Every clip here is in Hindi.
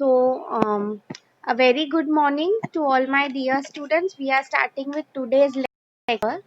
A very good morning to all my dear students. We are starting with today's lecture.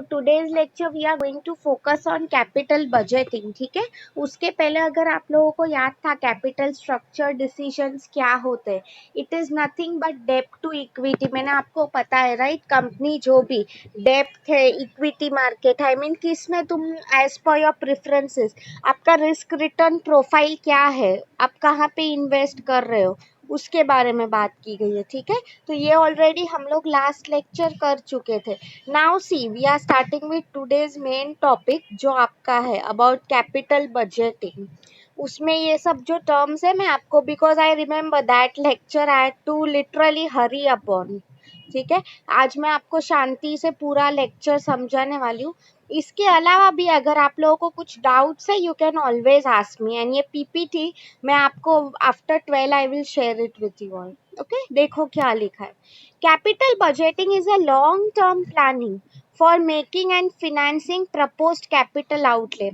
Today's lecture we are going to focus on capital budgeting. ठीक है, उसके पहले अगर आप लोगों को याद था कैपिटल स्ट्रक्चर डिसीजंस क्या होते हैं, इट इज नथिंग बट डेब्ट टू इक्विटी. मैंने आपको पता है राइट, कंपनी जो भी डेब्ट है, इक्विटी मार्केट, आई मीन किस में तुम एज पर योर प्रेफरेंसेस, आपका रिस्क रिटर्न प्रोफाइल क्या है, आप कहाँ पे इन्वेस्ट कर रहे हो, उसके बारे में बात की गई है. ठीक है, तो ये ऑलरेडी हम लोग लास्ट लेक्चर कर चुके थे. Now see we are starting with today's main topic जो आपका है अबाउट कैपिटल बजटिंग. उसमें ये सब जो टर्म्स है मैं आपको, because I remember that lecture I had to literally hurry upon. ठीक है, आज मैं आपको शांति से पूरा लेक्चर समझाने वाली हूँ. इसके अलावा भी अगर आप लोगों को कुछ डाउट्स है, you can always ask me. And ये पीपीटी मैं आपको after 12 I will share it with you all. Okay, देखो क्या लिखा है. Capital budgeting is a long term planning for making and financing proposed capital outlay.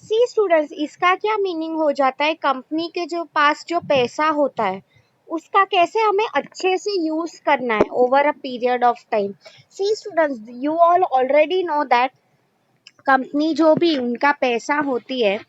See students, इसका क्या मीनिंग हो जाता है, कंपनी के जो पास जो पैसा होता है उसका कैसे हमें अच्छे से यूज करना है over a period of time. See students, you all already know that company जो भी उनका पैसा होती है,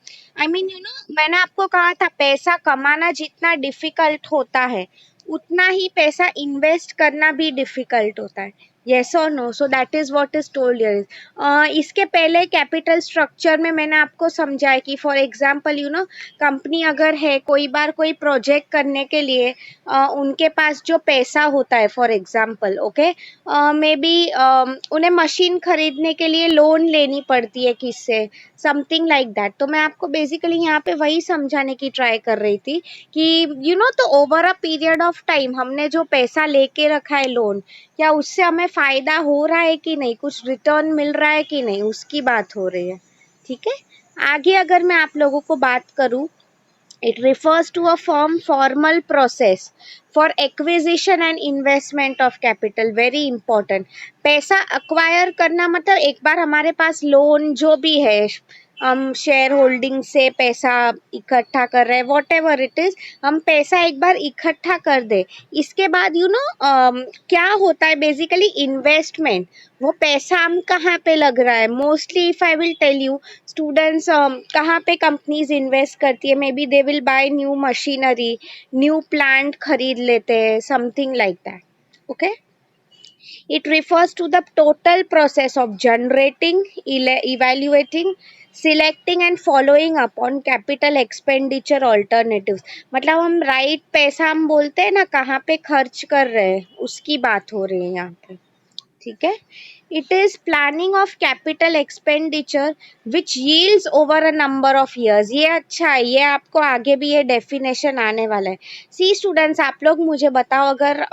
आई मीन यू नो, मैंने आपको कहा था पैसा कमाना जितना डिफिकल्ट होता है उतना ही पैसा इन्वेस्ट करना भी डिफिकल्ट होता है. येस और no? So that is what is told here. इसके पहले कैपिटल स्ट्रक्चर में मैंने आपको समझाया कि for example you know, company अगर है, कोई बार कोई प्रोजेक्ट करने के लिए उनके पास जो पैसा होता है, for example okay, may be उन्हें मशीन खरीदने के लिए लोन लेनी पड़ती है किससे, समथिंग लाइक दैट. तो मैं आपको बेसिकली यहाँ पे वही समझाने की ट्राई कर रही थी कि यू नो, तो over a period of time हमने जो पैसा लेके रखा है लोन, क्या उससे हमें फायदा हो रहा है कि नहीं, कुछ रिटर्न मिल रहा है कि नहीं, उसकी बात हो रही है. ठीक है, आगे अगर मैं आप लोगों को बात करूँ, it refers to a formal process for acquisition and investment of capital. Very important. पैसा acquire करना मतलब एक बार हमारे पास लोन जो भी है, हम शेयर होल्डिंग से पैसा इकट्ठा कर रहे हैं, वॉट एवर इट इज, हम पैसा एक बार इकट्ठा कर दे, इसके बाद यू नो क्या होता है बेसिकली इन्वेस्टमेंट. वो पैसा हम कहाँ पे लग रहा है, mostly if I will tell you students, कहाँ पे कंपनीज इन्वेस्ट करती है, maybe they will buy new machinery, new plant खरीद लेते हैं, something like that. Okay, it refers to the total process of generating, evaluating, selecting and following up on capital expenditure alternatives. मतलब हम राइट पैसा हम बोलते हैं ना, कहाँ पे खर्च कर रहे हैं, उसकी बात हो रही है यहाँ पे. ठीक है, it is planning of capital expenditure which yields over a number of years. ये अच्छा है, ये आपको आगे भी ये डेफिनेशन आने वाला है. सी स्टूडेंट्स, आप लोग मुझे बताओ, अगर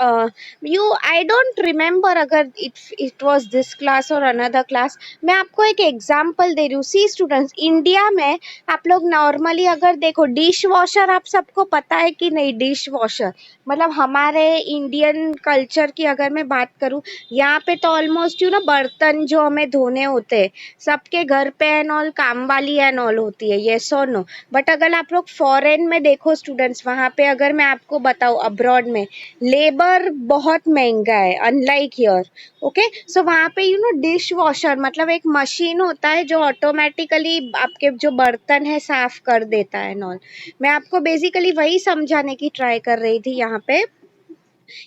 यू, आई डोंट रिमेम्बर अगर इट वाज दिस क्लास और अनदर क्लास, मैं आपको एक एग्जांपल दे रही हूँ. सी स्टूडेंट्स, इंडिया में आप लोग नॉर्मली अगर देखो, डिश वॉशर आप सबको पता है कि नहीं, डिश वॉशर मतलब हमारे इंडियन कल्चर की अगर मैं बात करूँ, यहाँ पे तो ऑलमोस्ट यू नो बर्तन जो हमें धोने होते हैं सबके घर पे एंड ऑल काम वाली एंड ऑल होती है, येस और नो. बट अगर आप लोग फॉरेन में देखो स्टूडेंट्स, वहाँ पे अगर मैं आपको बताऊँ अब्रॉड में लेबर बहुत महंगा है, अनलाइक हियर. ओके, सो वहाँ पे यू नो डिश वॉशर मतलब एक मशीन होता है जो ऑटोमेटिकली आपके जो बर्तन है साफ कर देता है एंड ऑल. मैं आपको बेसिकली वही समझाने की ट्राई कर रही थी यहाँ पे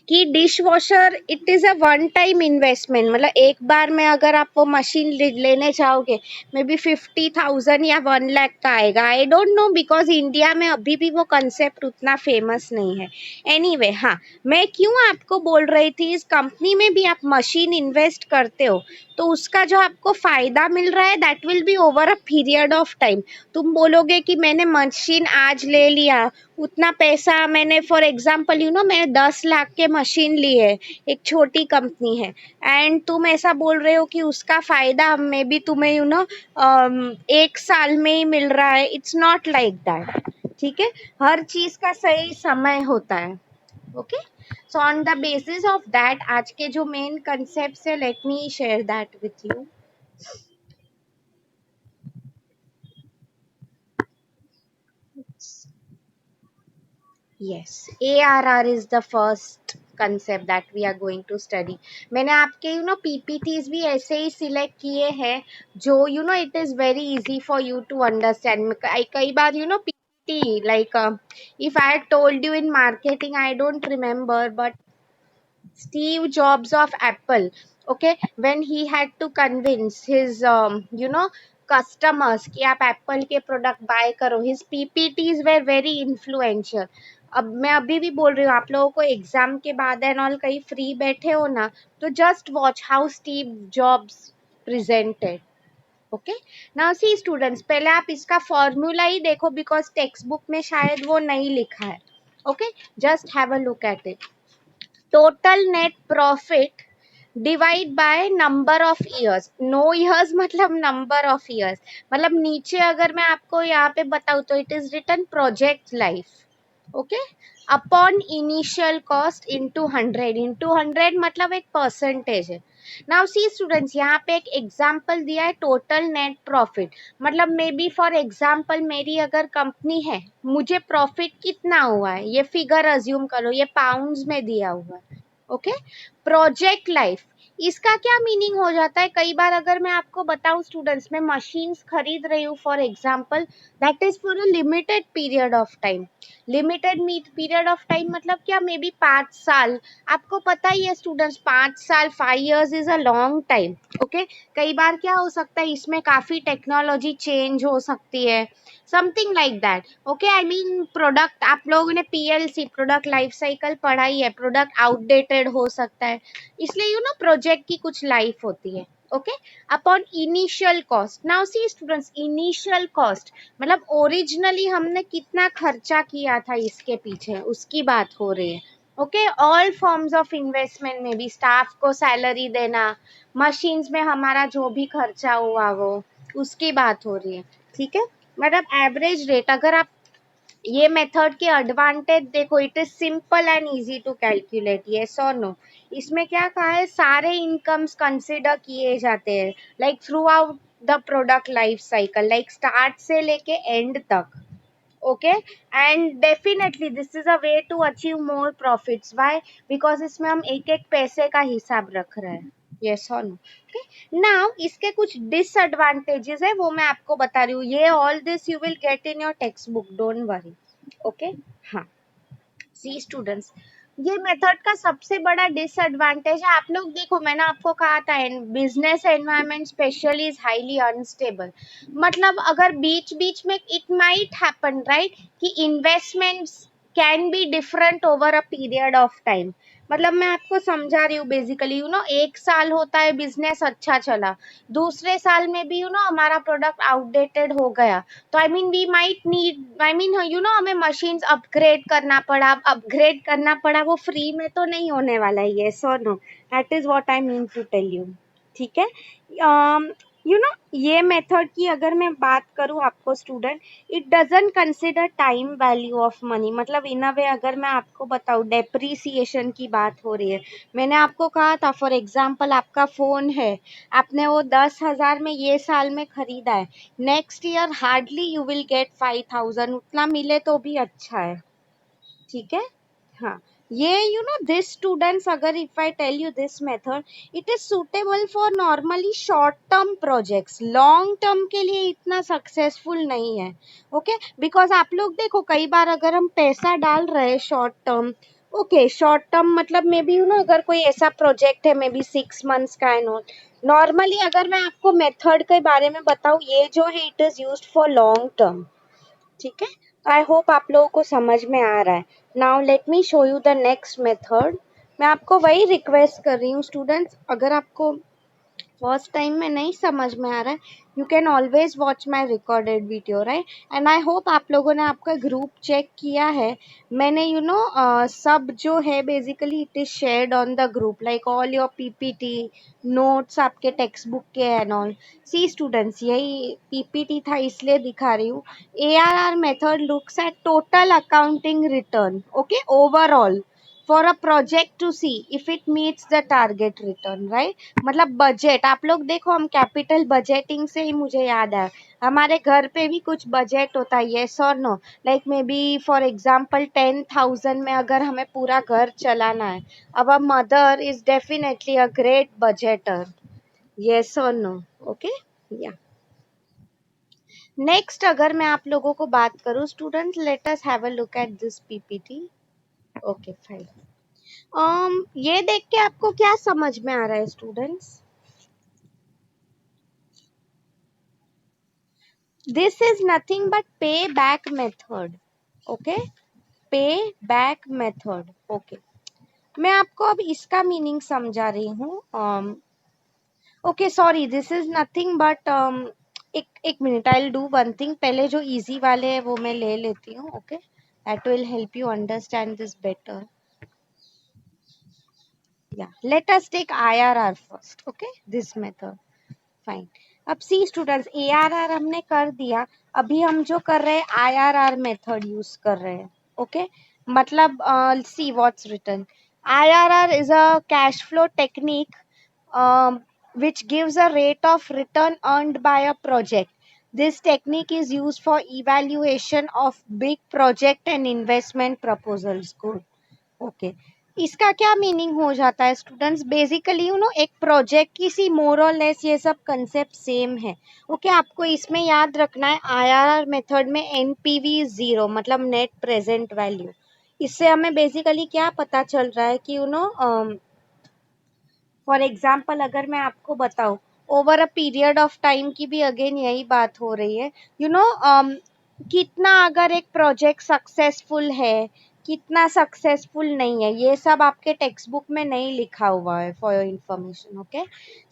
कि dish washer it is a one time investment. मतलब एक बार में अगर आप वो मशीन लेने चाहोगे, मे बी 50,000 या 1 लाख का आएगा, I don't know, because India में अभी भी वो कंसेप्ट उतना फेमस नहीं है. एनीवे हाँ, मैं क्यों आपको बोल रही थी, इस कंपनी में भी आप मशीन इन्वेस्ट करते हो तो उसका जो आपको फायदा मिल रहा है that will be over a period of time. तुम बोलोगे कि मैंने मशीन आज ले लिया, उतना पैसा मैंने, फॉर एग्जाम्पल यू नो, मैंने 10 लाख के मशीन ली है, एक छोटी कंपनी है, एंड तुम ऐसा बोल रहे हो कि उसका फायदा मे बी तुम्हें यू नो 1 साल में ही मिल रहा है. It's not like that. ठीक है, हर चीज का सही समय होता है. Okay, so on the basis of that आज के जो मेन कंसेप्ट है, late me share that with you. Yes, ARR is the first concept that we are going to study. मैंने आपके PPTs भी ऐसे ही सिलेक्ट किए हैं जो it is very easy for you to understand. कई बार PPT like if I had told you in marketing, I don't remember, but Steve Jobs of Apple, okay, when he had to convince his customers कि आप Apple के प्रोडक्ट बाय करो, his PPTs were very influential. अब मैं अभी भी बोल रही हूँ आप लोगों को एग्जाम के बाद एंड ऑल कहीं फ्री बैठे हो ना, तो just watch how Steve jobs presented. Okay, now see students, पहले आप इसका फॉर्मूला ही देखो बिकॉज टेक्स्ट बुक में शायद वो नहीं लिखा है. Okay, just have a look at it. Total net profit divide by number of years. No years मतलब नंबर ऑफ ईयर्स. मतलब नीचे अगर मैं आपको यहाँ पे बताऊँ तो it is written project life. Okay, upon initial cost into 100 मतलब एक परसेंटेज है. नाउ सी स्टूडेंट्स, यहाँ पे एक एग्जाम्पल दिया है टोटल नेट प्रॉफिट. मतलब मे बी फॉर एग्जाम्पल मेरी अगर कंपनी है, मुझे प्रॉफिट कितना हुआ है ये फिगर अज्यूम करो, ये पाउंड्स में दिया हुआ है. ओके, प्रोजेक्ट लाइफ, इसका क्या मीनिंग हो जाता है. कई बार अगर मैं आपको बताऊं स्टूडेंट्स, मैं मशीन्स खरीद रही हूँ for example, that is for a limited period of time. Limited period of time मतलब क्या, मे बी 5 साल. आपको पता ही है स्टूडेंट्स, 5 साल 5 years is a long time. Okay, कई बार क्या हो सकता है इसमें काफी टेक्नोलॉजी चेंज हो सकती है, something like that. Okay, I mean product, आप लोगों ने PLC प्रोडक्ट लाइफ साइकिल पढ़ाई है, प्रोडक्ट आउटडेटेड हो सकता है, इसलिए प्रोजेक्ट की कुछ लाइफ होती है. Okay, upon initial cost. Now see students, initial cost मतलब ओरिजिनली हमने कितना खर्चा किया था इसके पीछे, उसकी बात हो रही है. Okay, all forms of investment में भी स्टाफ को सैलरी देना, मशीन्स में हमारा जो भी खर्चा हुआ वो, उसकी बात हो रही है. ठीक है, मतलब एवरेज रेट. अगर आप ये मेथड के एडवांटेज देखो, it is simple and easy to calculate. Yes और नो. इसमें क्या कहा है, सारे इनकम्स कंसिडर किए जाते हैं like throughout the product life cycle, like start से लेके एंड तक. Okay, and definitely this is a way to achieve more profits. Why? Because इसमें हम एक एक पैसे का हिसाब रख रहे हैं. यस और नो. ओके, नाउ इसके कुछ डिसएडवांटेजेस है, वो मैं आपको बता रही हूँ. ये all this you will get in your text book, don't worry. Okay, हाँ. सी स्टूडेंट्स, ये मेथड का सबसे बड़ा डिसएडवांटेज है, आप लोग देखो मैंने आपको कहा था business environment specially is highly unstable. मतलब अगर बीच बीच में इट माइट हैपन राइट कि investments can be different over a period of time. मतलब मैं आपको समझा रही हूँ बेसिकली, एक साल होता है बिजनेस अच्छा चला, दूसरे साल में भी हमारा प्रोडक्ट आउटडेटेड हो गया, तो I mean we might need, I mean हमें मशीन्स अपग्रेड करना पड़ा. अपग्रेड करना पड़ा, वो फ्री में तो नहीं होने वाला है. यस और no, that is what I mean to tell you. ठीक है, ये मेथड की अगर मैं बात करूँ आपको student, it doesn't consider time value of money. मतलब इन अ वे अगर मैं आपको बताऊँ, डेप्रीसिएशन की बात हो रही है. मैंने आपको कहा था फॉर एग्जाम्पल आपका फोन है, आपने वो 10,000 में ये साल में खरीदा है, next year hardly you will get 5,000, उतना मिले तो भी अच्छा है. ठीक है, हाँ. ये दिस स्टूडेंट्स, अगर if I tell you this method, it is suitable for normally short term projects, long term के लिए इतना सक्सेसफुल नहीं है. ओके, बिकॉज आप लोग देखो कई बार अगर हम पैसा डाल रहे हैं short term, okay short term मतलब मे बी अगर कोई ऐसा प्रोजेक्ट है मे बी 6 months का एंड ऑल, नॉर्मली अगर मैं आपको मेथड के बारे में बताऊँ, ये जो है it is used for long term. ठीक है, आई होप आप लोगों को समझ में आ रहा है. Now let me show you the next method. मैं आपको वही रिक्वेस्ट कर रही हूँ स्टूडेंट्स, अगर आपको फर्स्ट टाइम में नहीं समझ में आ रहा है, you can always watch my recorded video right. And I hope आप लोगों ने आपका ग्रुप चेक किया है. मैंने सब जो है basically it is shared on the group, like all your PPT notes आपके टेक्स्ट बुक के एंड ऑल. सी स्टूडेंट्स, यही PPT था इसलिए दिखा रही हूँ. ARR method looks at total accounting return, okay, overall for a project to see if it meets the target return, right. मतलब बजट, आप लोग देखो, हम कैपिटल बजटिंग से ही मुझे याद है, हमारे घर पे भी कुछ बजट होता है, यस और no. Like may be for example 10,000 में अगर हमें पूरा घर चलाना है, अब a mother is definitely a great budgeter, yes और नो। ओके, या नेक्स्ट अगर मैं आप लोगों को बात करूं students, let us have a look at this PPT. Okay fine. ये देख के आपको क्या समझ में आ रहा है students? This is nothing but pay back method. Okay, pay back method. Okay, मैं आपको अब इसका मीनिंग समझा रही हूँ। Okay sorry, this is nothing but एक minute, I will do one thing, पहले जो इजी वाले है वो मैं ले लेती हूँ। Okay, that will help you understand this better. Yeah, let us take IRR first. Okay, this method. Fine. अब सी स्टूडेंट्स, ARR हमने कर दिया, अभी हम जो कर रहे हैं IRR मेथड यूज कर रहे हैं। ओके, मतलब see what's written, IRR is a cash flow technique which gives a rate of return earned by a project. This technique is used for evaluation of big project and investment proposals. Good. Okay, इसका क्या मीनिंग हो जाता है स्टूडेंट्स? बेसिकली यू नो, एक प्रोजेक्ट की सी मोर और लेस ये सब कंसेप्ट सेम है। ओके, आपको इसमें याद रखना है आईआरआर मेथड में एनपीवी जीरो, मतलब नेट प्रेजेंट वैल्यू। इससे हमें बेसिकली क्या पता चल रहा है कि यू नो, फॉर एग्जाम्पल अगर मैं आपको बताऊं, over a period of time की भी अगेन यही बात हो रही है, यू नो, कितना अगर एक प्रोजेक्ट सक्सेसफुल है, कितना सक्सेसफुल नहीं है, ये सब आपके टेक्स्ट बुक में नहीं लिखा हुआ है, for your information. Okay,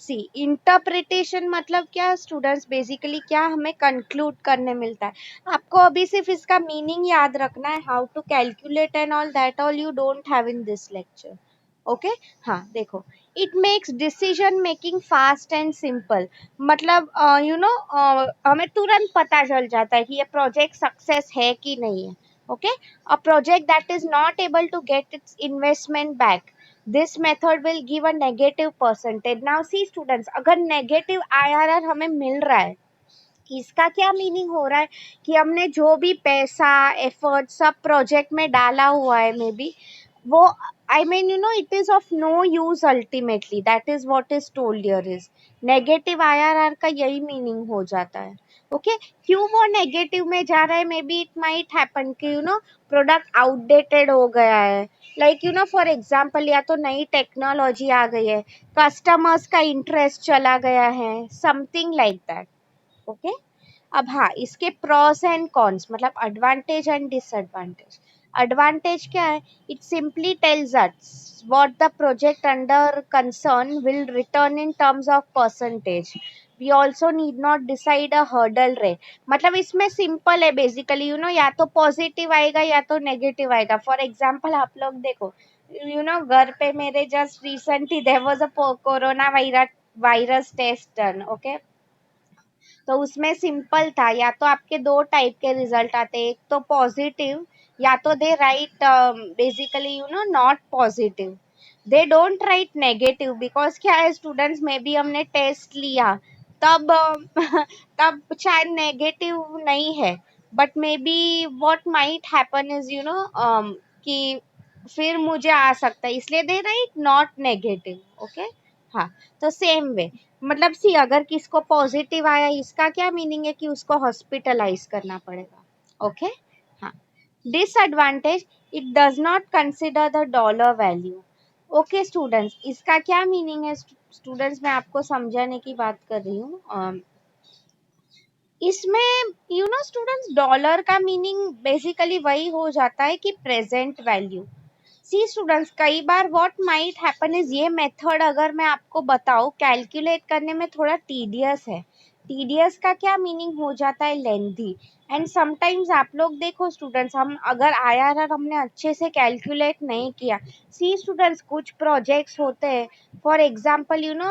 see interpretation मतलब क्या स्टूडेंट्स? बेसिकली क्या हमें कंक्लूड करने मिलता है, आपको अभी सिर्फ इसका मीनिंग याद रखना है, how to calculate and all that all you don't have in this lecture. Okay, हाँ देखो, it makes decision making fast and simple, मतलब यू नो, हमें तुरंत पता चल जाता है कि ये प्रोजेक्ट सक्सेस है कि नहीं है। Okay, a project that is not able to get its investment back, this method will give a negative percentage. Now see students, अगर नेगेटिव आईआरआर हमें मिल रहा है, इसका क्या मीनिंग हो रहा है कि हमने जो भी पैसा एफर्ट सब प्रोजेक्ट में डाला हुआ है, मे बी वो, I mean, you know, it is of no use ultimately. That is what is told here is. Negative IRR का यही मीनिंग हो जाता है। ओके, क्यों वो नेगेटिव में जा रहा है? May be it might happen कि यू नो, प्रोडक्ट आउटडेटेड हो गया है, like you know, for example, या तो नई टेक्नोलॉजी आ गई है, कस्टमर्स का इंटरेस्ट चला गया है, समथिंग लाइक दैट। ओके, अब हाँ, इसके प्रोस एंड कॉन्स, मतलब एडवांटेज एंड डिसएडवांटेज। एडवांटेज क्या है? It simply tells us what the project under concern will return in terms of percentage. We also need not decide a hurdle rate, मतलब इसमें सिंपल है बेसिकली, यू नो, या तो पॉजिटिव आएगा या तो नेगेटिव आएगा। फॉर एग्जाम्पल आप लोग देखो, यू नो, घर पे मेरे just recently there was a corona virus test done. Okay, तो उसमें सिंपल था, या तो आपके दो टाइप के रिजल्ट आते हैं, एक तो पॉजिटिव, या तो they write basically you know not positive, they don't write negative, because क्या है स्टूडेंट्स, में भी हमने टेस्ट लिया तब तब शायद नेगेटिव नहीं है, but may be what might happen is you no, कि फिर मुझे आ सकता है, इसलिए दे राइट नॉट नेगेटिव। ओके, हाँ, तो सेम वे, मतलब सी अगर किसको पॉजिटिव आया, इसका क्या मीनिंग है कि उसको हॉस्पिटलाइज करना पड़ेगा। ओके, हाँ, disadvantage, it does not consider the dollar value. Okay students, इसका क्या मीनिंग है स्टूडेंट्स? मैं आपको समझाने की बात कर रही हूँ। इसमें यू नो स्टूडेंट्स, डॉलर का मीनिंग बेसिकली वही हो जाता है कि प्रेजेंट वैल्यू। सी स्टूडेंट्स, कई बार व्हाट माइट हैपन इज, ये मेथड अगर मैं आपको बताऊं, कैलकुलेट करने में थोड़ा टीडियस है। टीडियस का क्या मीनिंग हो जाता है? लेंथी। एंड समटाइम्स आप लोग देखो स्टूडेंट्स, हम अगर आईआरआर हमने अच्छे से कैलकुलेट नहीं किया, सी स्टूडेंट्स, कुछ प्रोजेक्ट्स होते हैं, फॉर एग्जाम्पल यू नो,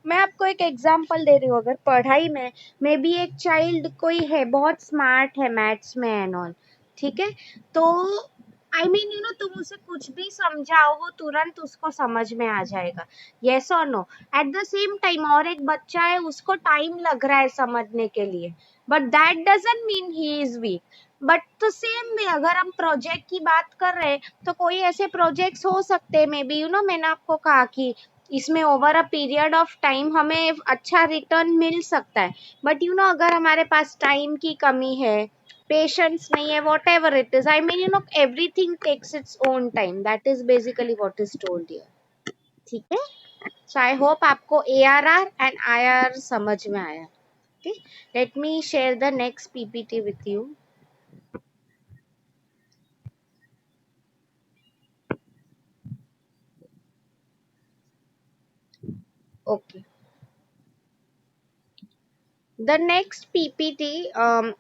मैं आपको एक एग्जाम्पल दे रही हूँ, अगर पढ़ाई में मे बी एक चाइल्ड कोई है बहुत स्मार्ट है मैथ्स में एंड ऑल, ठीक है, तो आई मीन यू नो तुम उसे कुछ भी समझाओ वो तुरंत उसको समझ में आ जाएगा, यस और no. At the same time और एक बच्चा है उसको टाइम लग रहा है समझने के लिए, but that doesn't mean he is weak. But the same way अगर हम प्रोजेक्ट की बात कर रहे हैं तो कोई ऐसे प्रोजेक्ट्स हो सकते हैं, मे बी यू नो मैंने आपको कहा कि इसमें over a period of time हमें अच्छा रिटर्न मिल सकता है, बट यू नो अगर हमारे पास टाइम की कमी है, पेशेंस नहीं है, whatever it is, I mean you know everything takes its own time, that is basically what is told here. ठीक है, सो आई होप आपको ARR एंड IR समझ में आया। Okay, let me share the next PPT with you. Okay, the next PPT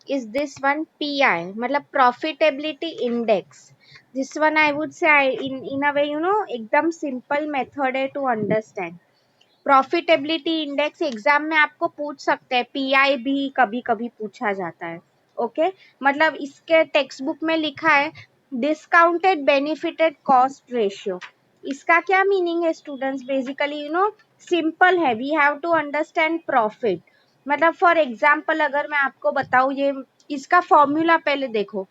is this one PI, मतलब profitability index. This one I would say in a way you know एकदम simple method है to understand. Profitability index exam में आपको पूछ सकते हैं, पीआई भी कभी कभी पूछा जाता है। ओके, मतलब इसके टेक्स्ट बुक में लिखा है डिस्काउंटेड बेनिफिटेड कॉस्ट रेशियो। इसका क्या मीनिंग है students? Basically you know simple है, we have to understand profit. मतलब फॉर एग्जाम्पल अगर मैं आपको बताऊं, ये इसका फॉर्मूला पहले देखो,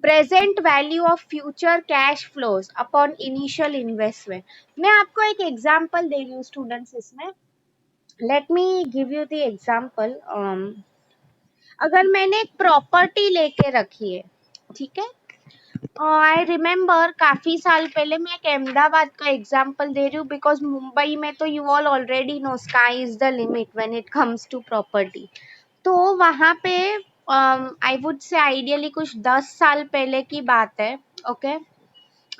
present value of future cash flows upon initial investment. मैं आपको एक एग्जांपल दे रही हूँ स्टूडेंट्स इसमें, let me give you the example. अगर मैंने एक प्रॉपर्टी लेके रखी है, ठीक है, आई रिमेम्बर काफी साल पहले, मैं एक अहमदाबाद का एग्जांपल दे रही हूँ बिकॉज मुंबई में तो you all already know sky is the limit when it comes to property. तो वहां पे आई वुड से आइडियली कुछ 10 साल पहले की बात है। ओके,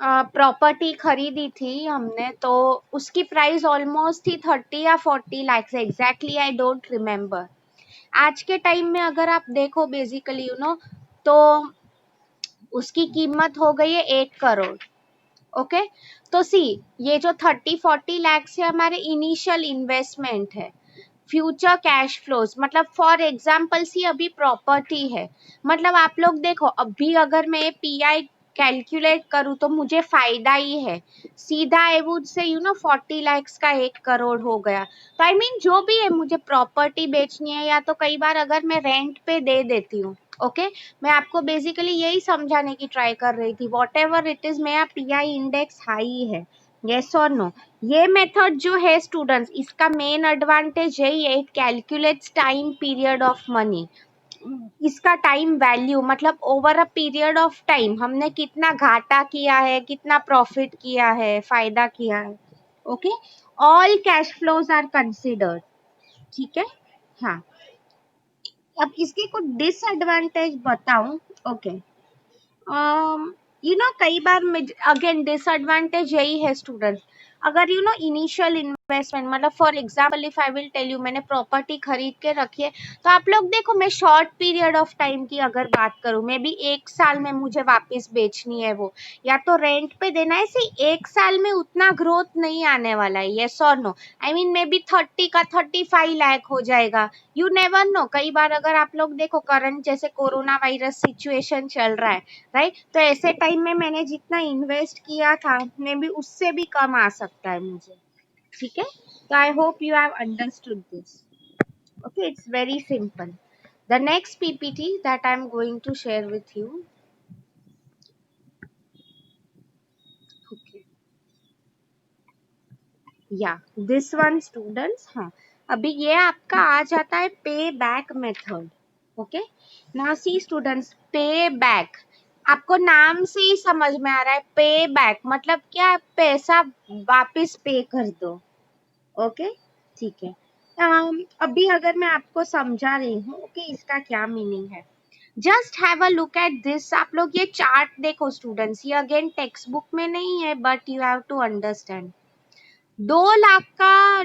प्रॉपर्टी खरीदी थी हमने, तो उसकी प्राइस ऑलमोस्ट थी 30 या 40 lakh, exactly I don't remember. आज के टाइम में अगर आप देखो बेसिकली यू नो, तो उसकी कीमत हो गई है 1 करोड़। ओके, तो सी ये जो 30-40 लाख से हमारे इनिशियल इन्वेस्टमेंट है, फ्यूचर कैश फ्लोज, मतलब फॉर एग्जाम्पल सी अभी प्रॉपर्टी है, मतलब आप लोग देखो अभी अगर मैं पीआई कैलकुलेट करूँ तो मुझे फायदा ही है सीधा, I would say you know 40 lakh का 1 करोड़ हो गया। तो आई मीन जो भी है मुझे प्रॉपर्टी बेचनी है, या तो कई बार अगर मैं रेंट पे दे देती हूँ। ओके, मैं आपको बेसिकली यही समझाने की ट्राई कर रही थी, वॉट एवर इट इज मेरा पीआई इंडेक्स हाई है, यस और नो। ये मेथड जो है स्टूडेंट्स, इसका मेन एडवांटेज है ये calculates time period of money. इसका टाइम वैल्यू मतलब over a period of time हमने कितना घाटा किया है, कितना प्रॉफिट किया है, फायदा किया है। Okay, all cash flows are considered. ठीक है, हाँ। अब इसके कुछ डिसएडवांटेज बताऊं। ओके, यू नो कई बार अगेन डिसएडवांटेज यही है स्टूडेंट, अगर यू नो इनिशियल इन्वेस्टमेंट, मतलब for example if I will tell you मैंने प्रॉपर्टी खरीद के रखी है, तो आप लोग देखो मैं शॉर्ट पीरियड ऑफ टाइम की अगर बात करूं, मे बी 1 साल में मुझे वापस बेचनी है वो, या तो रेंट पे देना है, सी 1 साल में उतना ग्रोथ नहीं आने वाला है, यस और no. I mean maybe 30 का 35 लाख हो जाएगा, यू नेवर नो। कई बार अगर आप लोग देखो करंट जैसे कोरोना वायरस सिचुएशन चल रहा है, राइट, तो ऐसे टाइम में मैंने जितना इन्वेस्ट किया था मे बी उससे भी कम आ सकता है मुझे। ठीक है, तो I hope you have understood this. Okay, it's very simple. The next PPT that I am going to share with you. Okay, या दिस वन स्टूडेंट्स, हाँ, अभी ये आपका आ जाता है पे back method. Okay, now see students, payback आपको नाम से ही समझ में आ रहा है, पे बैक मतलब क्या, पैसा वापस पे कर दो। ओके, ठीक है। अभी अगर मैं आपको समझा रही हूँ कि इसका क्या मीनिंग है, just have a look at this. आप लोग ये चार्ट देखो स्टूडेंट्स, ये अगेन टेक्स्ट बुक में नहीं है but you have to understand. 2 lakh का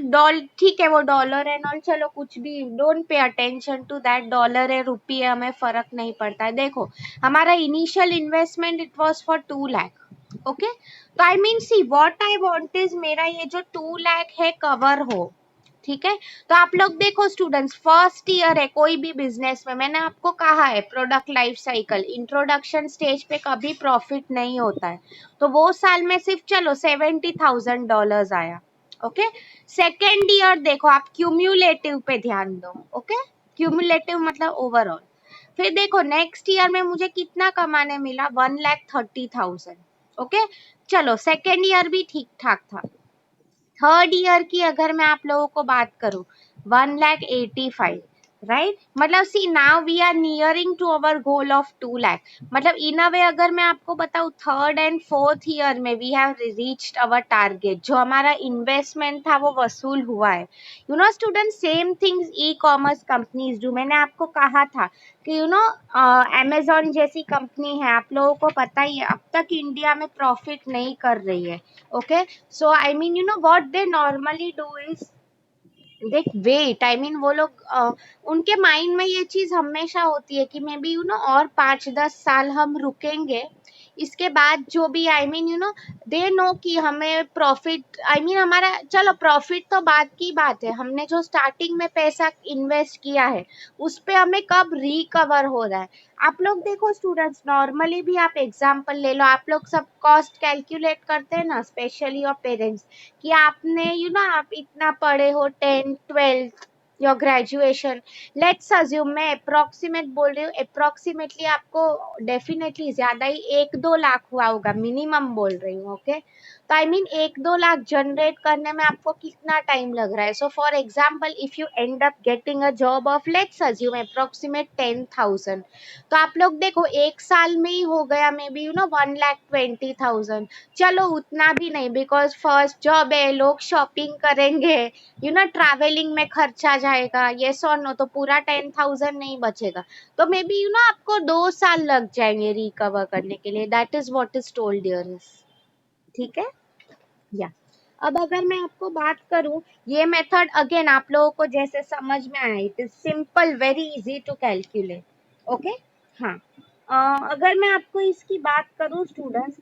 ठीक है, वो डॉलर है नॉल, चलो कुछ भी, don't pay attention to that, dollar है रुपये है हमें फर्क नहीं पड़ता है। देखो हमारा initial investment it was for 2 lakh. Okay, तो I mean see what I want is मेरा ये जो 2 लाख है कवर हो। ठीक है। तो आप लोग देखो स्टूडेंट्स, फर्स्ट ईयर है कोई भी बिजनेस में, मैंने आपको कहा है product life cycle introduction stage पे कभी प्रॉफिट नहीं होता है, तो वो साल में सिर्फ चलो $70,000 आया। ओके, सेकेंड ईयर देखो आप क्यूम्यूलेटिव पे ध्यान दो। ओके, क्यूम्यूलेटिव मतलब ओवरऑल। फिर देखो नेक्स्ट ईयर में मुझे कितना कमाने मिला, 1,30,000। ओके, चलो सेकेंड ईयर भी ठीक ठाक था। थर्ड ईयर की अगर मैं आप लोगों को बात करूं, 1,85,000, राइट। मतलब see now we are nearing to our goal of 2 lakh. मतलब इन अ वे अगर मैं आपको बताऊं, थर्ड एंड फोर्थ ईयर में we have reached our target, जो हमारा इन्वेस्टमेंट था वो वसूल हुआ है। You know student, same things e commerce companies do. मैंने आपको कहा था कि अमेजोन जैसी कंपनी है, आप लोगों को पता ही है, अब तक इंडिया में प्रॉफिट नहीं कर रही है। Okay, so I mean what they normally do is देख वेट, आई मीन वो लोग उनके माइंड में ये चीज हमेशा होती है कि मे बी और 5-10 साल हम रुकेंगे, इसके बाद जो भी आई मीन दे नो कि हमें प्रॉफिट, आई मीन हमारा चलो प्रॉफिट तो बात की बात है, हमने जो स्टार्टिंग में पैसा इन्वेस्ट किया है उस पे हमें कब रिकवर हो रहा है। आप लोग देखो स्टूडेंट्स, नॉर्मली भी आप एग्जांपल ले लो, आप लोग सब कॉस्ट कैलकुलेट करते हैं ना, स्पेशली योर पेरेंट्स, कि आपने आप इतना पढ़े हो, 10th 12th your graduation, let's assume, मैं अप्रोक्सीमेट बोल रही हूँ, अप्रोक्सीमेटली आपको डेफिनेटली ज्यादा ही 1-2 लाख हुआ होगा, मिनिमम बोल रही हूँ। ओके, तो आई मीन 1-2 लाख जनरेट करने में आपको कितना टाइम लग रहा है। So for example, if you and up getting a job of let's assume approximate 10,000, तो आप लोग देखो एक साल में ही हो गया मे बी 1,20,000। चलो उतना भी नहीं, बिकॉज फर्स्ट जॉब है, लोग शॉपिंग करेंगे, ट्रैवलिंग में खर्चा जाएगा, येस और नो, तो पूरा 10,000 नहीं बचेगा। तो मे बी आपको 2 साल लग जाएंगे रिकवर करने के लिए। That is what is told here is, ठीक है। या अब अगर मैं आपको बात करूं, ये मेथड अगेन आप लोगों को जैसे समझ में आया, it is simple, very easy to calculate. Okay, हाँ। अगर मैं आपको इसकी बात करूं स्टूडेंट्स,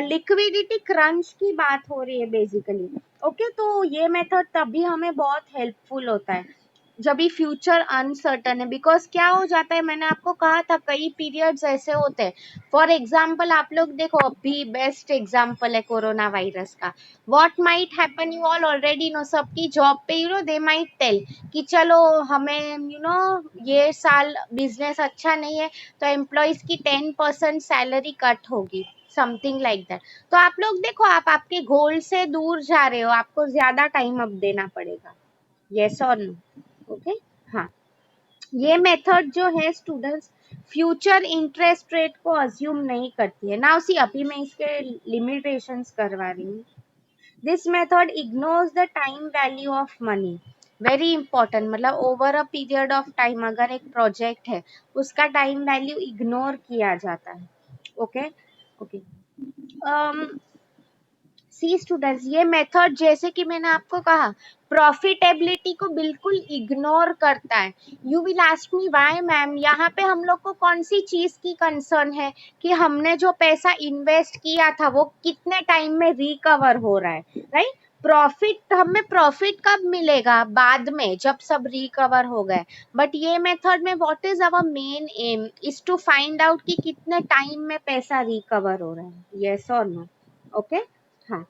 लिक्विडिटी क्रंच की बात हो रही है बेसिकली। ओके, तो ये मेथड तभी हमें बहुत हेल्पफुल होता है जब भी फ्यूचर अनसर्टन है, बिकॉज क्या हो जाता है, मैंने आपको कहा था कई पीरियड्स ऐसे होते हैं। फॉर एग्जाम्पल आप लोग देखो, अभी बेस्ट एग्जाम्पल है कोरोना वायरस का। What might happen, you all already no, सबकी जॉब पे दे माइट टेल कि चलो हमें ये साल बिजनेस अच्छा नहीं है, तो एम्प्लॉयज की 10% सैलरी कट होगी, समथिंग लाइक दैट। तो आप लोग देखो, आप आपके गोल से दूर जा रहे हो, आपको ज्यादा टाइम अब देना पड़ेगा, यस और नो। ओके, हाँ। ये मेथड जो है स्टूडेंट्स, फ्यूचर इंटरेस्ट रेट को अज्यूम नहीं करती है। नाउ सी, अभी मैं इसके लिमिटेशंस करवा रही हूँ। This method ignores the time value of money, very important. मतलब over a period of time अगर एक प्रोजेक्ट है, उसका टाइम वैल्यू इग्नोर किया जाता है। Okay, okay. सी स्टूडेंट्स, ये मेथड जैसे कि मैंने आपको कहा, प्रॉफिटेबिलिटी को बिल्कुल इग्नोर करता है। You will ask me why ma'am, यहाँ पे हम लोग को कौन सी चीज की कंसर्न है कि हमने जो पैसा इन्वेस्ट किया था वो कितने टाइम में रिकवर हो रहा है, राइट। प्रॉफिट, हमें प्रॉफिट कब मिलेगा, बाद में, जब सब रिकवर हो गए। बट ये मेथड में what is our main aim is to find out कि कितने टाइम में पैसा रिकवर हो रहा है, यस और नो। ओके, हाँ।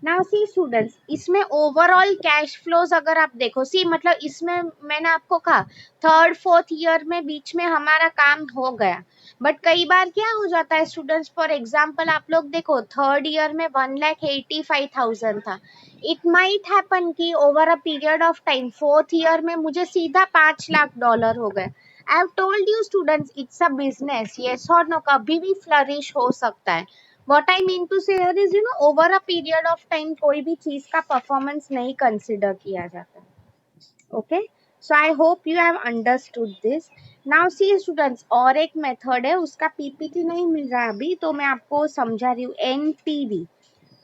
नाउ सी स्टूडेंट्स, इसमें ओवरऑल कैश फ्लोज अगर आप देखो, सी मतलब इसमें मैंने आपको कहा थर्ड फोर्थ ईयर में बीच में हमारा काम हो गया। बट कई बार क्या हो जाता है स्टूडेंट्स, फॉर एग्जांपल आप लोग देखो थर्ड ईयर में 1,85,000 था। इट माइट हैपन कि over a period of time fourth year में मुझे सीधा $5 लाख हो गए। आई have told you students, it's a business, yes और नो, कभी भी फ्लरिश हो सकता है। What I mean to say here is, over a period of time कोई भी चीज का परफॉर्मेंस नहीं कंसिडर किया जाता। Okay, so I hope you have understood this. Now see students, और एक मेथड है, उसका पीपीटी नहीं मिल रहा है अभी, तो मैं आपको समझा रही हूँ। एनपीवी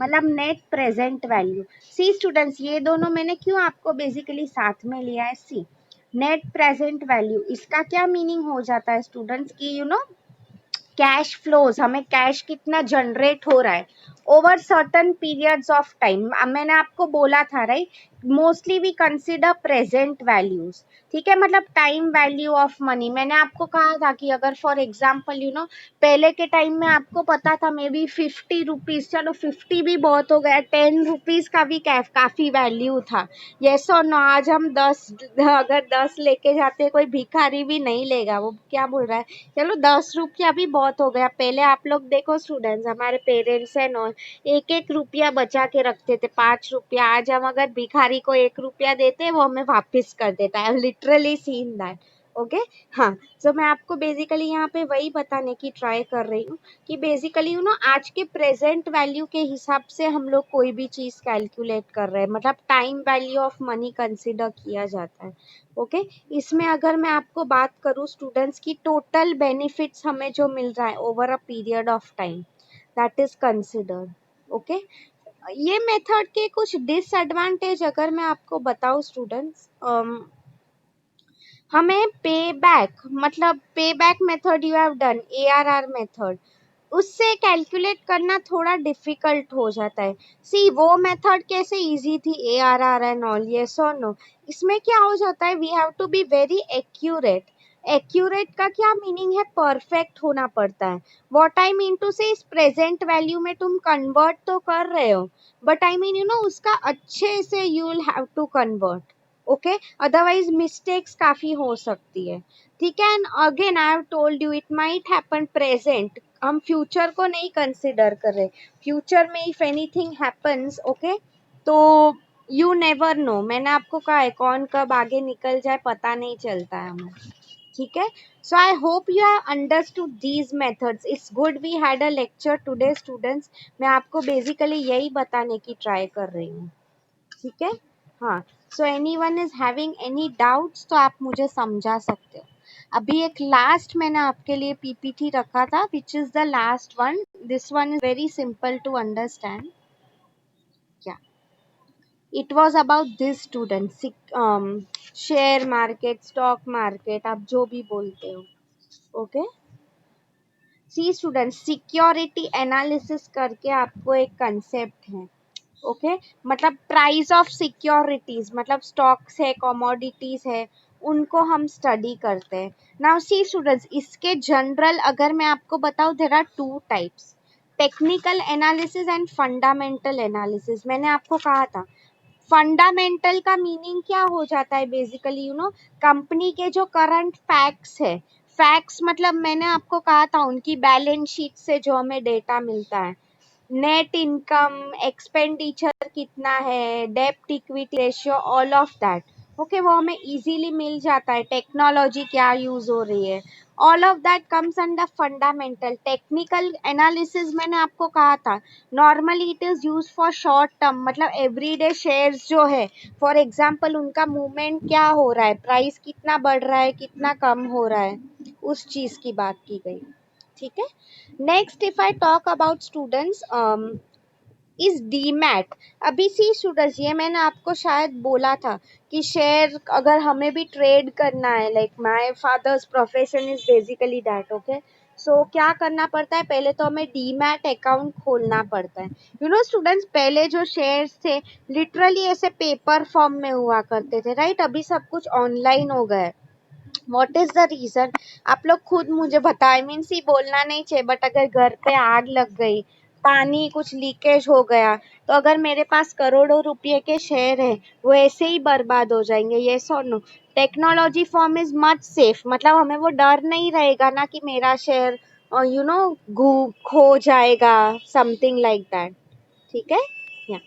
मतलब नेट प्रेजेंट वैल्यू। सी स्टूडेंट्स, ये दोनों मैंने क्यों आपको बेसिकली साथ में लिया है। सी, नेट प्रेजेंट वैल्यू, इसका क्या मीनिंग हो जाता है स्टूडेंट्स की कैश फ्लोज, हमें कैश कितना जनरेट हो रहा है over certain periods of time. मैंने आपको बोला था right, mostly we consider present values, ठीक है, मतलब टाइम वैल्यू ऑफ मनी। मैंने आपको कहा था कि अगर फॉर एग्जाम्पल पहले के टाइम में आपको पता था मे बी 50 रुपीज, चलो 50 भी बहुत हो गया, 10 रुपीज का भी काफी वैल्यू था। यस और नो? आज हम 10, अगर 10 लेके जाते कोई भिखारी भी नहीं लेगा, वो क्या बोल रहा है, चलो 10 रुपया भी बहुत हो गया। पहले आप लोग देखो स्टूडेंट्स, हमारे पेरेंट्स है नो, एक एक रुपया बचा के रखते थे, 5 रुपया। आज हम अगर भिखारी को 1 रुपया देते हैं वो हमें वापस कर देता है। Literally seen that. ओके, हाँ। सो मैं आपको बेसिकली यहाँ पे वही बताने की ट्राई कर रही हूँ कि बेसिकली आज के प्रेजेंट वैल्यू के हिसाब से हम लोग कोई भी चीज कैलकुलेट कर रहे हैं, मतलब time value of money consider किया जाता है। ओके, इसमें अगर मैं आपको बात करूँ स्टूडेंट्स की, टोटल बेनिफिट्स हमें जो मिल रहा है over a period of time, that is considered. Okay, ये मेथड के कुछ डिसएडवांटेज अगर मैं आपको बताऊं स्टूडेंट्स, हमें पे बैक, मतलब पे back method you have done, ARR method, उससे कैलकुलेट करना थोड़ा डिफिकल्ट हो जाता है। सी वो मेथड कैसे इजी थी, ARR एंड ऑल, यस और नो? इसमें क्या हो जाता है, we have to be very accurate. Accurate का क्या मीनिंग है, परफेक्ट होना पड़ता है। व्हाट आई मीन टू से, इस प्रेजेंट वैल्यू में तुम कन्वर्ट तो कर रहे हो, बट आई मीन उसका अच्छे से you will have to convert. Okay, otherwise mistakes काफी हो सकती है, ठीक है। And again I have told you it might happen present, हम फ्यूचर को नहीं कंसिडर कर रहे। फ्यूचर में इफ एनीथिंग हैपन्स, ओके, तो यू नेवर नो। मैंने आपको कहा है कौन कब आगे निकल जाए पता नहीं चलता है हमें, ठीक है। So I hope you have understood these methods. It's good we had a lecture today students. मैं आपको बेसिकली यही बताने की ट्राई कर रही हूँ, ठीक है। हाँ, so anyone is having any doubts तो आप मुझे समझा सकते हो। अभी एक लास्ट मैंने आपके लिए पीपीटी रखा था, which is the last one. This one is very simple to understand. क्या, it was about this student, share market, stock market, आप जो भी बोलते हो। Okay, see student, security analysis करके आपको एक कंसेप्ट है। ओके, मतलब प्राइस ऑफ सिक्योरिटीज, मतलब स्टॉक्स है, कमोडिटीज है, उनको हम स्टडी करते हैं। नाउ सी स्टूडेंट्स, इसके जनरल अगर मैं आपको बताऊं, there are two types, technical analysis and fundamental analysis. मैंने आपको कहा था फंडामेंटल का मीनिंग क्या हो जाता है, बेसिकली कंपनी के जो करंट फैक्ट्स है, फैक्ट्स मतलब मैंने आपको कहा था उनकी बैलेंस शीट से जो हमें डेटा मिलता है, नेट इनकम, एक्सपेंडिचर कितना है, डेप्ट equity ratio, all of that. Okay, वो हमें इजीली मिल जाता है, टेक्नोलॉजी क्या यूज हो रही है, all of that comes under fundamental. Technical analysis मैंने आपको कहा था normally it is use for short term, मतलब एवरीडे शेयर्स जो है, फॉर एग्जांपल उनका मूवमेंट क्या हो रहा है, प्राइस कितना बढ़ रहा है, कितना कम हो रहा है, उस चीज की बात की गई, ठीक है। Next if I talk about students is demat. अभी सी स्टूडेंट्स, ये मैंने आपको शायद बोला था कि शेयर अगर हमें भी ट्रेड करना है, like my father's profession is basically that. Okay, so क्या करना पड़ता है, पहले तो हमें डीमैट अकाउंट खोलना पड़ता है। स्टूडेंट्स, पहले जो शेयर्स थे लिटरली ऐसे पेपर फॉर्म में हुआ करते थे, राइट? अभी सब कुछ ऑनलाइन हो गया है। व्हाट इज द रीजन, आप लोग खुद मुझे बताओ। आई मीन सी बोलना नहीं चाहिए, बट अगर घर पे आग लग गई, पानी कुछ लीकेज हो गया, तो अगर मेरे पास करोड़ों रुपए के शेयर है, वो ऐसे ही बर्बाद हो जाएंगे, यस और no? Technology form is much safe, मतलब हमें वो डर नहीं रहेगा ना कि मेरा शेयर खो जाएगा, समथिंग लाइक दैट, ठीक है।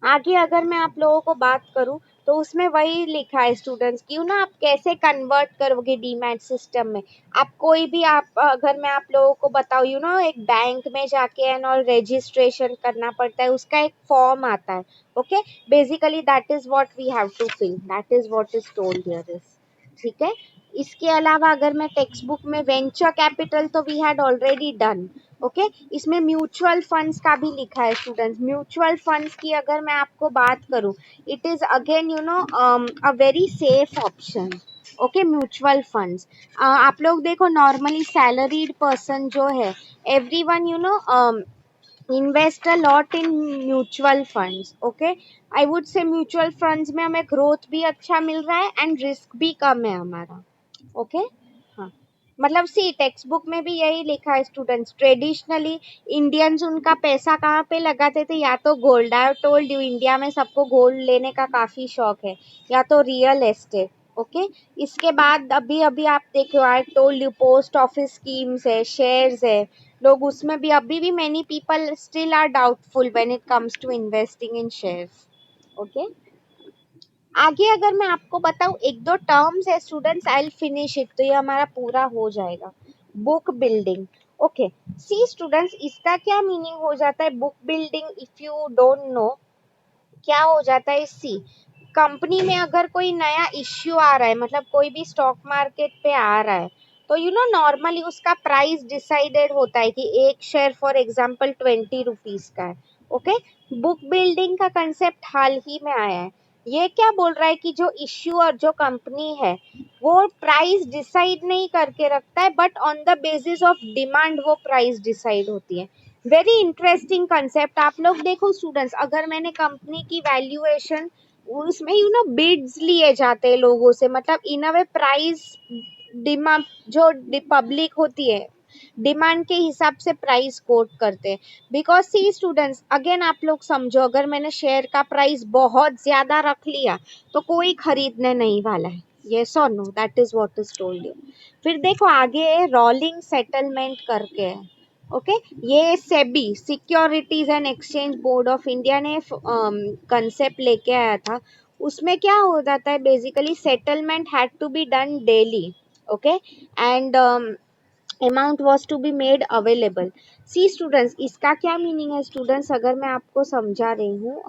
आगे अगर मैं आप लोगों को बात करूं, तो उसमें वही लिखा है स्टूडेंट्स, क्यों ना आप कैसे कन्वर्ट करोगे डीमैट सिस्टम में। आप कोई भी, आप अगर मैं आप लोगों को बताऊं, एक बैंक में जाके एंड ऑल रजिस्ट्रेशन करना पड़ता है, उसका एक फॉर्म आता है। Okay, basically that is what we have to fill, that is what is told here is, ठीक है। इसके अलावा अगर मैं टेक्स्ट बुक में वेंचर कैपिटल तो we had already done. Okay, इसमें म्यूचुअल फंड्स का भी लिखा है स्टूडेंट्स। म्यूचुअल फंड्स की अगर मैं आपको बात करूं, it is again a very safe option. Okay, mutual funds, आप लोग देखो नॉर्मली सैलरीड पर्सन जो है, everyone invest a lot in mutual funds, okay. I would say mutual funds में हमें ग्रोथ भी अच्छा मिल रहा है एंड रिस्क भी कम है हमारा, ओके। हाँ, मतलब सी टेक्स्ट बुक में भी यही लिखा है स्टूडेंट्स। ट्रेडिशनली इंडियंस उनका पैसा कहाँ पे लगाते थे, या तो gold, I told you India में सबको गोल्ड लेने का काफी शौक है, या तो रियल एस्टेट, ओके। इसके बाद अभी अभी आप देखो, I told you post office schemes है, शेयर्स है, लोग उसमें भी अभी भी many people still are doubtful when it comes to investing in shares, okay. आगे अगर मैं आपको बताऊं एक दो टर्म्स है students, I will finish it, तो ये हमारा पूरा हो जाएगा। Book building, okay. See students, इसका क्या मीनिंग हो जाता है book building, if you don't know क्या हो जाता है। सी कंपनी में अगर कोई नया इश्यू आ रहा है, मतलब कोई भी स्टॉक मार्केट पे आ रहा है, तो यू नो नॉर्मली उसका प्राइस डिसाइडेड होता है कि एक शेयर फॉर एग्जांपल 20 रुपीज का है, ओके। बुक बिल्डिंग का कंसेप्ट हाल ही में आया है। ये क्या बोल रहा है कि जो इश्यू और जो कंपनी है वो प्राइस डिसाइड नहीं करके रखता है, but on the basis of demand वो प्राइस डिसाइड होती है। Very interesting concept. आप लोग देखो स्टूडेंट्स, अगर मैंने कंपनी की वैल्यूएशन, उसमें यू नो बिड्स लिए जाते हैं लोगों से, मतलब in a way price demand, जो पब्लिक होती है डिमांड के हिसाब से प्राइस कोट करते हैं। बिकॉज सी स्टूडेंट्स, अगेन आप लोग समझो, अगर मैंने शेयर का प्राइस बहुत ज्यादा रख लिया तो कोई खरीदने नहीं वाला है, यस और no, that is what is told you. फिर देखो आगे रोलिंग सेटलमेंट करके है, ओके। ये SEBI, securities and exchange board of India ने कंसेप्ट लेके आया था। उसमें क्या हो जाता है basically, settlement had to be done daily, okay, and amount was to be made available. See students, इसका क्या मीनिंग है स्टूडेंट्स, अगर मैं आपको समझा रही हूँ,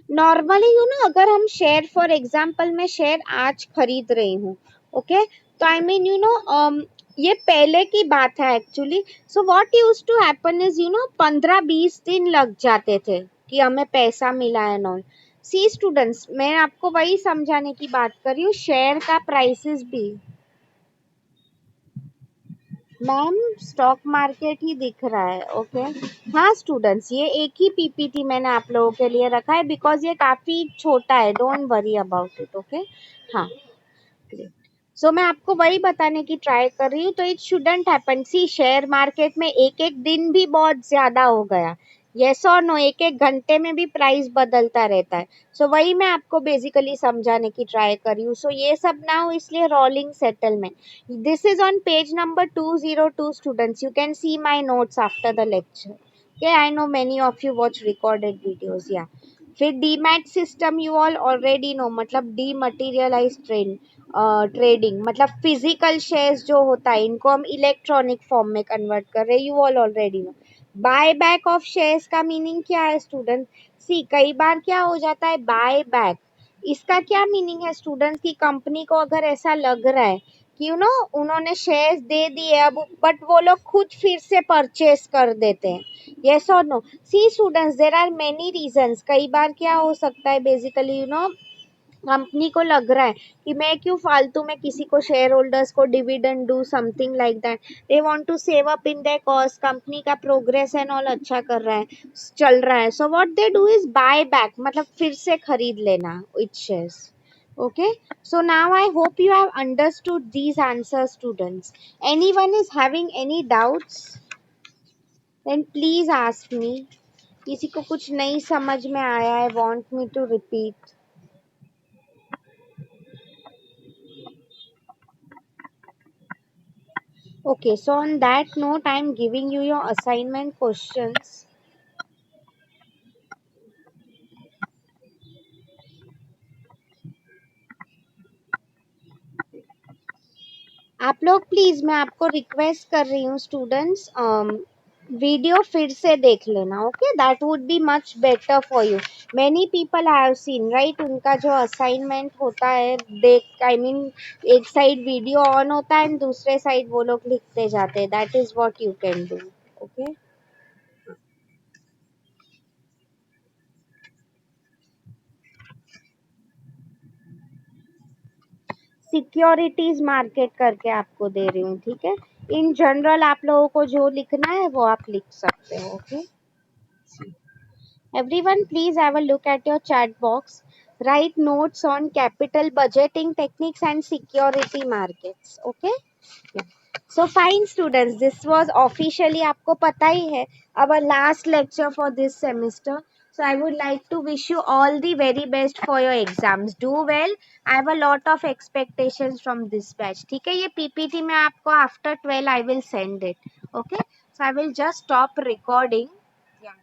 नॉर्मली यू नो अगर हम शेयर फॉर एग्जांपल मैं शेयर आज खरीद रही हूँ, ओके, तो आई मीन यू नो ये पहले की बात है actually. So what used to happen is you know 15-20 दिन लग जाते थे कि हमें पैसा मिला है नॉन। सी स्टूडेंट्स, मैं आपको वही समझाने की बात कर रही हूँ, शेयर का प्राइसेस भी, मैम स्टॉक मार्केट ही दिख रहा है, ओके। हाँ स्टूडेंट्स, ये एक ही पीपीटी मैंने आप लोगों के लिए रखा है बिकॉज ये काफी छोटा है, don't worry about it, okay. हाँ, सो मैं आपको वही बताने की ट्राई कर रही हूँ, तो it shouldn't happen. See share market में एक एक दिन भी बहुत ज्यादा हो गया, यस और नो, एक एक घंटे में भी प्राइस बदलता रहता है। सो वही मैं आपको बेसिकली समझाने की ट्राई कर रही हूँ। सो ये सब ना हो इसलिए rolling settlement, this is on page number 202 students, you can see my notes after the lecture, okay, I know many of you watch recorded videos, yeah। फिर demat system you all already no, मतलब डीमटेरियलाइज ट्रेडिंग, मतलब फिजिकल शेयर्स जो होता है इनको हम इलेक्ट्रॉनिक फॉर्म में कन्वर्ट कर रहे हैं, you all already no. Buy back of shares का मीनिंग क्या है स्टूडेंट, सी कई बार क्या हो जाता है बाय बैक, इसका क्या मीनिंग है स्टूडेंट्स की कंपनी को अगर ऐसा लग रहा है कि यू नो उन्होंने शेयर्स दे दिए अब, बट वो लोग खुद फिर से परचेस कर देते हैं, यस और no. See students, there are many reasons, कई बार क्या हो सकता है बेसिकली यू नो कंपनी को लग रहा है कि मैं क्यों फालतू में किसी को शेयर होल्डर्स को dividend do, something like that, they want to save up in their cost, company का प्रोग्रेस एंड ऑल अच्छा कर रहा है, चल रहा है, so what they do is buy back, मतलब फिर से खरीद लेना it shares, okay। So now I hope you have understood these answers students, anyone is having any doubts then please ask me, किसी को कुछ नहीं समझ में आया है, want me to repeat, okay। So on that note I am giving you your assignment questions। आप लोग प्लीज, मैं आपको रिक्वेस्ट कर रही हूँ स्टूडेंट्स, वीडियो फिर से देख लेना, okay, that would be much better for you. Many people I have seen right, उनका जो असाइनमेंट होता है देख, आई मीन एक साइड वीडियो ऑन होता है एंड दूसरे साइड वो लोग लिखते जाते हैं, that is what you can do, okay. Securities market करके आपको दे रही हूँ, ठीक है। इन जनरल आप लोगों को जो लिखना है वो आप लिख सकते हो. Okay. Everyone, please have a look at your chat box. Write notes on capital budgeting techniques and security markets. Okay? Yeah. So fine students, this was officially आपको पता ही है our last lecture for this semester. So I would like to wish you all the very best for your exams. Do well. I have a lot of expectations from this batch. ठीक है, ये PPT मैं आपको after 12 I will send it. Okay? So I will just stop recording. Yeah.